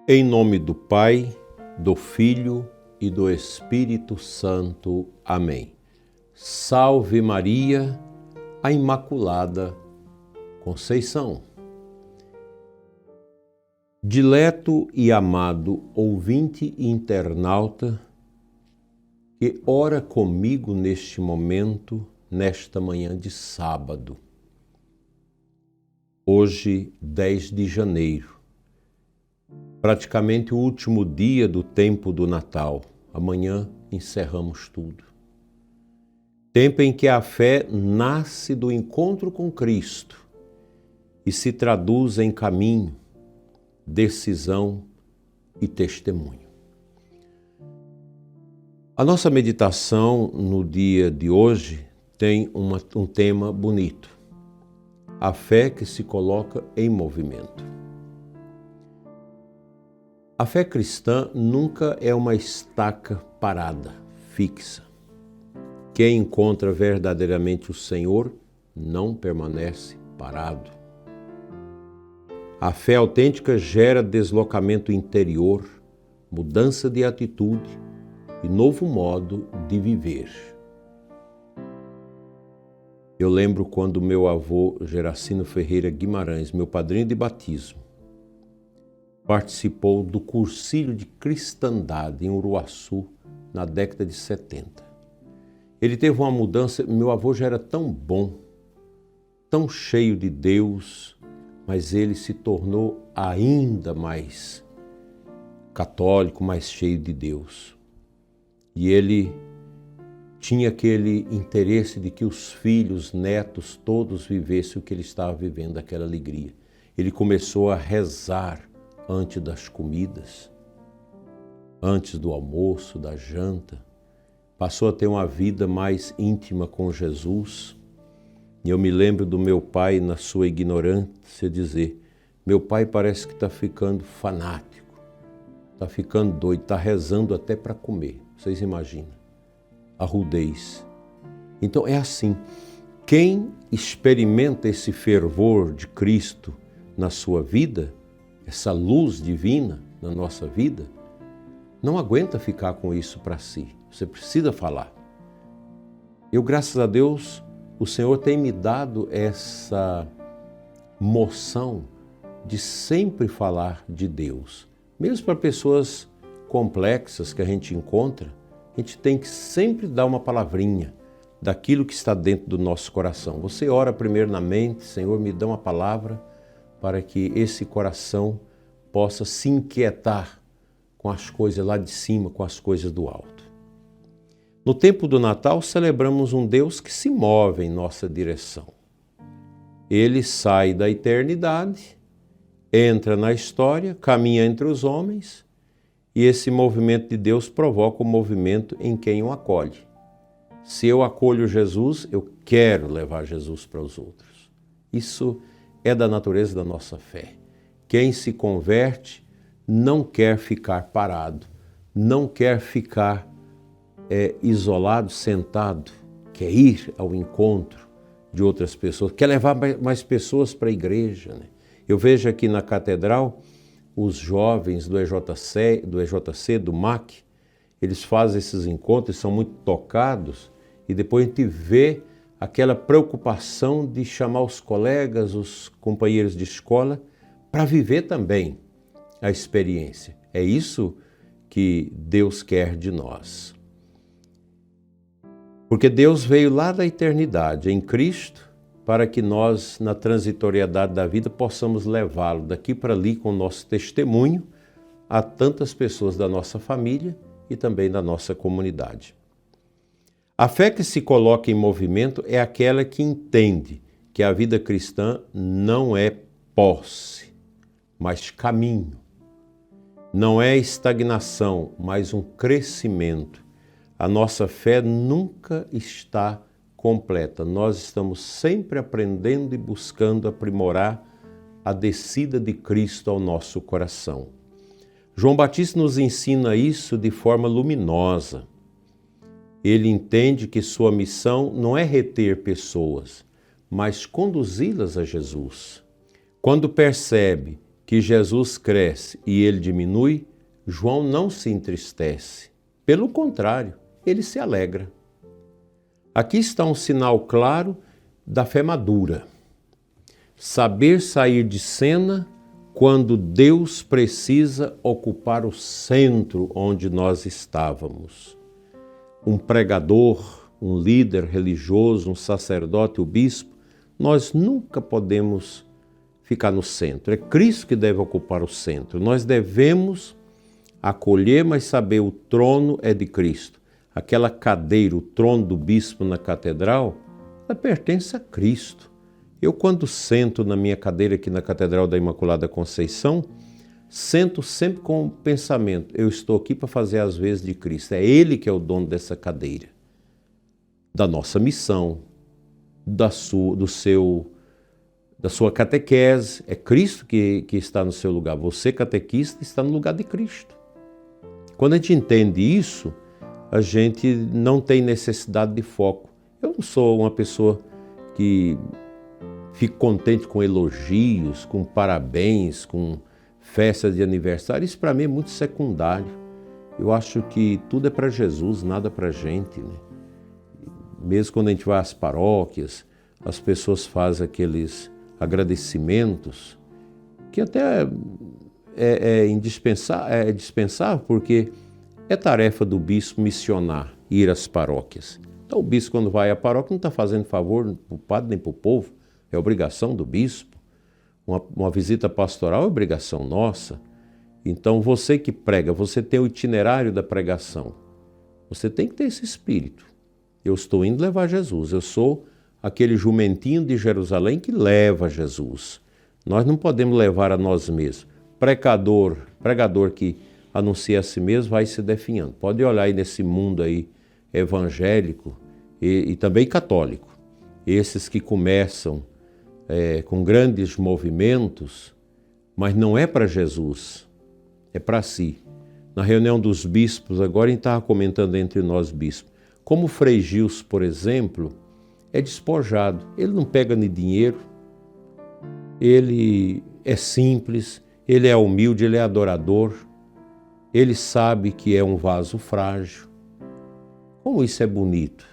Em nome do Pai, do Filho e do Espírito Santo. Amém. Salve Maria, a Imaculada Conceição. Dileto e amado ouvinte e internauta, que ora comigo neste momento, nesta manhã de sábado. Hoje, 10 de janeiro. Praticamente o último dia do tempo do Natal. Amanhã encerramos tudo. Tempo em que a fé nasce do encontro com Cristo e se traduz em caminho, decisão e testemunho. A nossa meditação no dia de hoje tem um tema bonito. A fé que se coloca em movimento. A fé cristã nunca é uma estaca parada, fixa. Quem encontra verdadeiramente o Senhor não permanece parado. A fé autêntica gera deslocamento interior, mudança de atitude e novo modo de viver. Eu lembro quando meu avô Geracino Ferreira Guimarães, meu padrinho de batismo, participou do cursilho de cristandade em Uruaçu na década de 70. Ele teve uma mudança, meu avô já era tão bom, tão cheio de Deus, mas ele se tornou ainda mais católico, mais cheio de Deus. E ele tinha aquele interesse de que os filhos, netos, todos vivessem o que ele estava vivendo, aquela alegria. Ele começou a rezar antes das comidas, antes do almoço, da janta. Passou a ter uma vida mais íntima com Jesus. E eu me lembro do meu pai, na sua ignorância, dizer: meu pai parece que está ficando fanático, está ficando doido, está rezando até para comer. Vocês imaginam a rudez. Então é assim, quem experimenta esse fervor de Cristo na sua vida, essa luz divina na nossa vida, não aguenta ficar com isso para si. Você precisa falar. Eu, graças a Deus, o Senhor tem me dado essa moção de sempre falar de Deus. Mesmo para pessoas complexas que a gente encontra, a gente tem que sempre dar uma palavrinha daquilo que está dentro do nosso coração. Você ora primeiro na mente: Senhor, me dá uma palavra para que esse coração possa se inquietar com as coisas lá de cima, com as coisas do alto. No tempo do Natal, celebramos um Deus que se move em nossa direção. Ele sai da eternidade, entra na história, caminha entre os homens, e esse movimento de Deus provoca o movimento em quem o acolhe. Se eu acolho Jesus, eu quero levar Jesus para os outros. Isso é da natureza da nossa fé. Quem se converte não quer ficar parado, não quer ficar isolado, sentado, quer ir ao encontro de outras pessoas, quer levar mais pessoas para a igreja, né? Eu vejo aqui na catedral os jovens do EJC, do MAC, eles fazem esses encontros, são muito tocados, e depois a gente vê aquela preocupação de chamar os colegas, os companheiros de escola, para viver também a experiência. É isso que Deus quer de nós. Porque Deus veio lá da eternidade, em Cristo, para que nós, na transitoriedade da vida, possamos levá-lo daqui para ali com o nosso testemunho a tantas pessoas da nossa família e também da nossa comunidade. A fé que se coloca em movimento é aquela que entende que a vida cristã não é posse, mas caminho. Não é estagnação, mas um crescimento. A nossa fé nunca está completa. Nós estamos sempre aprendendo e buscando aprimorar a descida de Cristo ao nosso coração. João Batista nos ensina isso de forma luminosa. Ele entende que sua missão não é reter pessoas, mas conduzi-las a Jesus. Quando percebe que Jesus cresce e ele diminui, João não se entristece. Pelo contrário, ele se alegra. Aqui está um sinal claro da fé madura. Saber sair de cena quando Deus precisa ocupar o centro onde nós estávamos. Um pregador, um líder religioso, um sacerdote, o bispo, nós nunca podemos ficar no centro. É Cristo que deve ocupar o centro. Nós devemos acolher, mas saber o trono é de Cristo. Aquela cadeira, o trono do bispo na catedral, ela pertence a Cristo. Eu, quando sento na minha cadeira aqui na Catedral da Imaculada Conceição, sento sempre com o pensamento, eu estou aqui para fazer as vezes de Cristo. É Ele que é o dono dessa cadeira, da nossa missão, da sua catequese. É Cristo que está no seu lugar. Você, catequista, está no lugar de Cristo. Quando a gente entende isso, a gente não tem necessidade de foco. Eu não sou uma pessoa que fico contente com elogios, com parabéns, com festas de aniversário. Isso para mim é muito secundário. Eu acho que tudo é para Jesus, nada para a gente, né? Mesmo quando a gente vai às paróquias, as pessoas fazem aqueles agradecimentos, que até é indispensável, porque é tarefa do bispo missionar, ir às paróquias. Então o bispo, quando vai à paróquia, não está fazendo favor para o padre nem para o povo. É obrigação do bispo. Uma visita pastoral é obrigação nossa. Então você que prega, você tem o itinerário da pregação. Você tem que ter esse espírito. Eu estou indo levar Jesus. Eu sou aquele jumentinho de Jerusalém que leva Jesus. Nós não podemos levar a nós mesmos. Pregador que anuncia a si mesmo vai se definhando. Pode olhar aí nesse mundo aí evangélico e também católico. Esses que começam com grandes movimentos, mas não é para Jesus, é para si. Na reunião dos bispos, agora a gente estava comentando entre nós bispos, como o Frei Gilson, por exemplo, é despojado. Ele não pega nem dinheiro, ele é simples, ele é humilde, ele é adorador, ele sabe que é um vaso frágil. Como isso é bonito!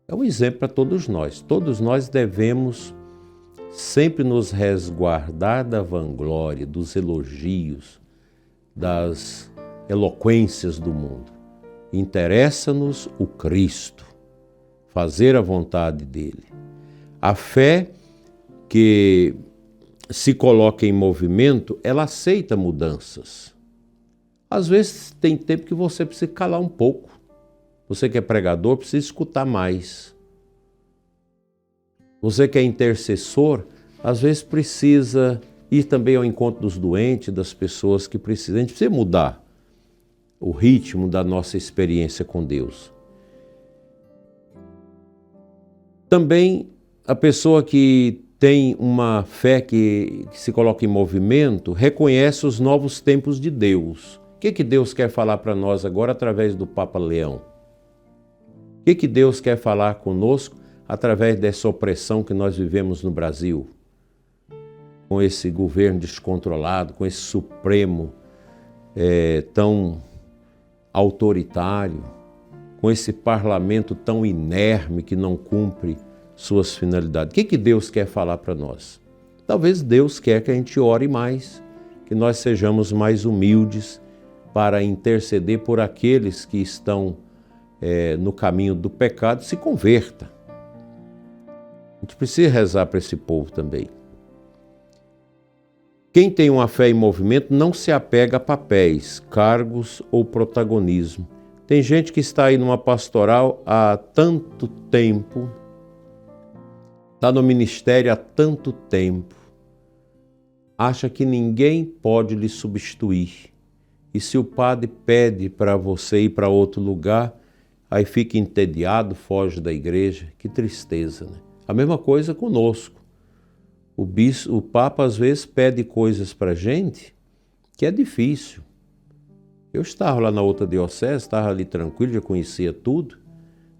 É um exemplo para todos nós. Todos nós devemos sempre nos resguardar da vanglória, dos elogios, das eloquências do mundo. Interessa-nos o Cristo, fazer a vontade dele. A fé que se coloca em movimento, ela aceita mudanças. Às vezes tem tempo que você precisa calar um pouco. Você que é pregador precisa escutar mais. Você que é intercessor, às vezes precisa ir também ao encontro dos doentes, das pessoas que precisam. A gente precisa mudar o ritmo da nossa experiência com Deus. Também a pessoa que tem uma fé que se coloca em movimento, reconhece os novos tempos de Deus. O que Deus quer falar para nós agora através do Papa Leão? O que Deus quer falar conosco através dessa opressão que nós vivemos no Brasil? Com esse governo descontrolado, com esse Supremo tão autoritário, com esse parlamento tão inerme que não cumpre suas finalidades. O que Deus quer falar para nós? Talvez Deus quer que a gente ore mais, que nós sejamos mais humildes para interceder por aqueles que estão no caminho do pecado, se converta. A gente precisa rezar para esse povo também. Quem tem uma fé em movimento não se apega a papéis, cargos ou protagonismo. Tem gente que está aí numa pastoral há tanto tempo, está no ministério há tanto tempo, acha que ninguém pode lhe substituir. E se o padre pede para você ir para outro lugar, aí fica entediado, foge da igreja. Que tristeza, né? A mesma coisa conosco. O Papa às vezes pede coisas para a gente que é difícil. Eu estava lá na outra diocese, estava ali tranquilo, já conhecia tudo,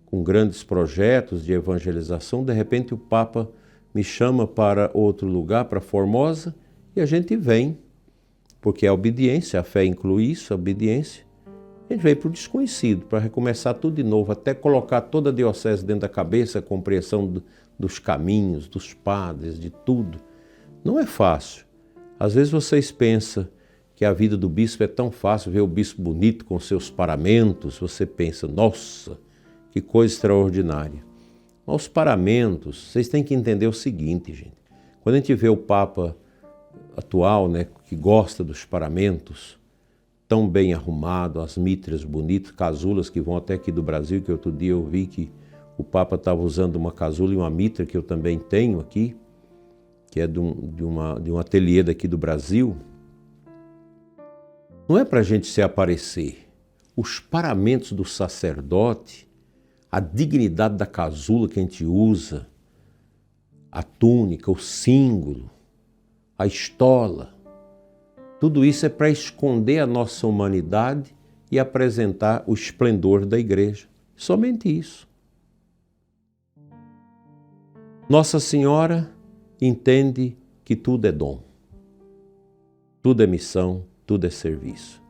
com grandes projetos de evangelização. De repente o Papa me chama para outro lugar, para Formosa, E a gente vem, porque a obediência, a fé inclui isso, a obediência. A gente veio para o desconhecido, para recomeçar tudo de novo, até colocar toda a diocese dentro da cabeça, a compreensão dos caminhos, dos padres, de tudo. Não é fácil. Às vezes vocês pensam que a vida do bispo é tão fácil, ver o bispo bonito com seus paramentos, você pensa, nossa, que coisa extraordinária. Mas os paramentos, vocês têm que entender o seguinte, gente. Quando a gente vê o Papa atual, né, que gosta dos paramentos, tão bem arrumado, as mitras bonitas, casulas que vão até aqui do Brasil, que outro dia eu vi que o Papa estava usando uma casula e uma mitra que eu também tenho aqui, que é de um ateliê daqui do Brasil. Não é para a gente se aparecer. Os paramentos do sacerdote, a dignidade da casula que a gente usa, a túnica, o símbolo, a estola, tudo isso é para esconder a nossa humanidade e apresentar o esplendor da igreja. Somente isso. Nossa Senhora entende que tudo é dom, tudo é missão, tudo é serviço.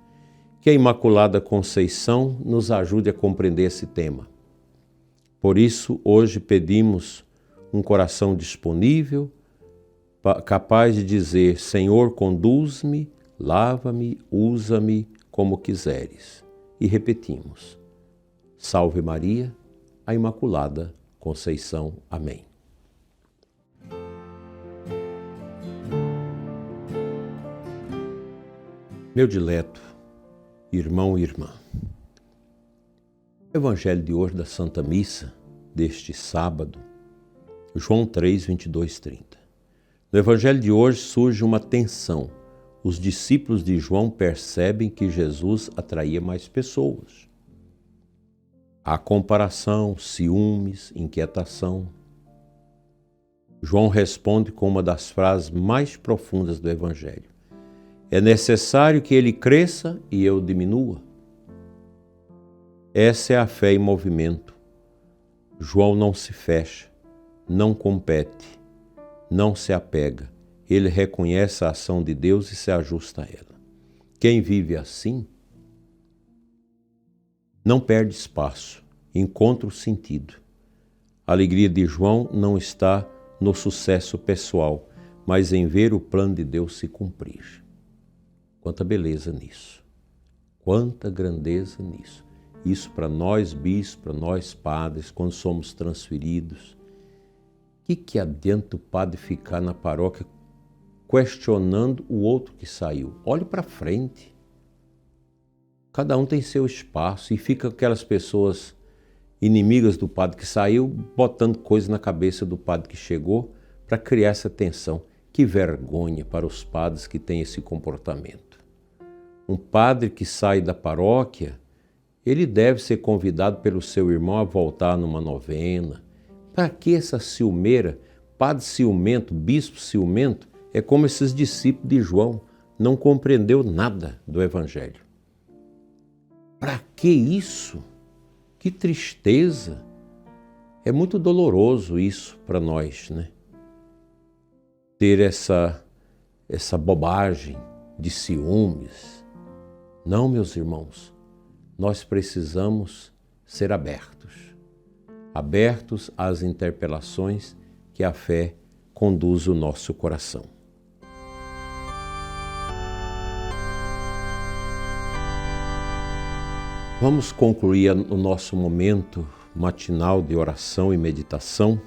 Que a Imaculada Conceição nos ajude a compreender esse tema. Por isso, hoje pedimos um coração disponível, capaz de dizer, Senhor, conduz-me, lava-me, usa-me como quiseres. E repetimos, Salve Maria, a Imaculada Conceição. Amém. Meu dileto irmão e irmã, o Evangelho de hoje da Santa Missa, deste sábado, João 3, 22, 30. No Evangelho de hoje surge uma tensão. Os discípulos de João percebem que Jesus atraía mais pessoas. Há comparação, ciúmes, inquietação. João responde com uma das frases mais profundas do Evangelho. É necessário que ele cresça e eu diminua. Essa é a fé em movimento. João não se fecha, não compete, não se apega. Ele reconhece a ação de Deus e se ajusta a ela. Quem vive assim não perde espaço, encontra o sentido. A alegria de João não está no sucesso pessoal, mas em ver o plano de Deus se cumprir. Quanta beleza nisso, quanta grandeza nisso. Isso para nós bispos, para nós padres, quando somos transferidos. O que adianta o padre ficar na paróquia questionando o outro que saiu? Olhe para frente. Cada um tem seu espaço e fica aquelas pessoas inimigas do padre que saiu, botando coisa na cabeça do padre que chegou para criar essa tensão. Que vergonha para os padres que têm esse comportamento. Um padre que sai da paróquia, ele deve ser convidado pelo seu irmão a voltar numa novena. Para que essa ciumeira? Padre ciumento, bispo ciumento, é como esses discípulos de João, não compreendeu nada do Evangelho. Para que isso? Que tristeza! É muito doloroso isso para nós, né? Ter essa bobagem de ciúmes. Não, meus irmãos, nós precisamos ser abertos às interpelações que a fé conduz o nosso coração. Vamos concluir o nosso momento matinal de oração e meditação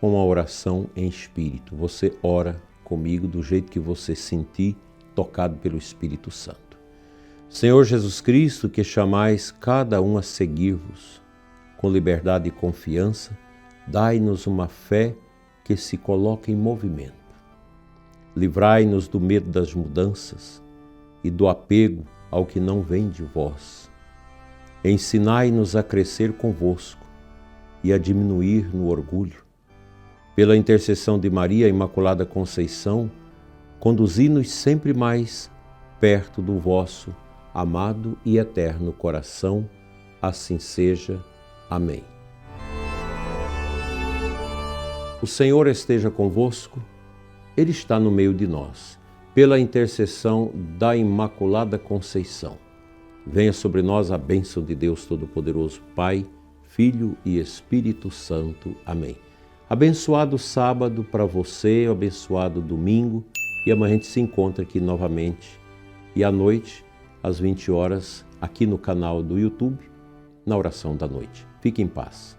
com uma oração em espírito. Você ora comigo do jeito que você sentir, tocado pelo Espírito Santo. Senhor Jesus Cristo, que chamais cada um a seguir-vos com liberdade e confiança, dai-nos uma fé que se coloca em movimento. Livrai-nos do medo das mudanças e do apego ao que não vem de vós. Ensinai-nos a crescer convosco e a diminuir no orgulho. Pela intercessão de Maria Imaculada Conceição, conduzi-nos sempre mais perto do vosso amado e eterno coração. Assim seja. Amém. O Senhor esteja convosco, Ele está no meio de nós. pela intercessão da Imaculada Conceição, venha sobre nós a bênção de Deus Todo-Poderoso, Pai, Filho e Espírito Santo. Amém. Abençoado sábado para você, abençoado domingo, e amanhã a gente se encontra aqui novamente. E à noite, às 20 horas, aqui no canal do YouTube, na oração da noite. Fique em paz.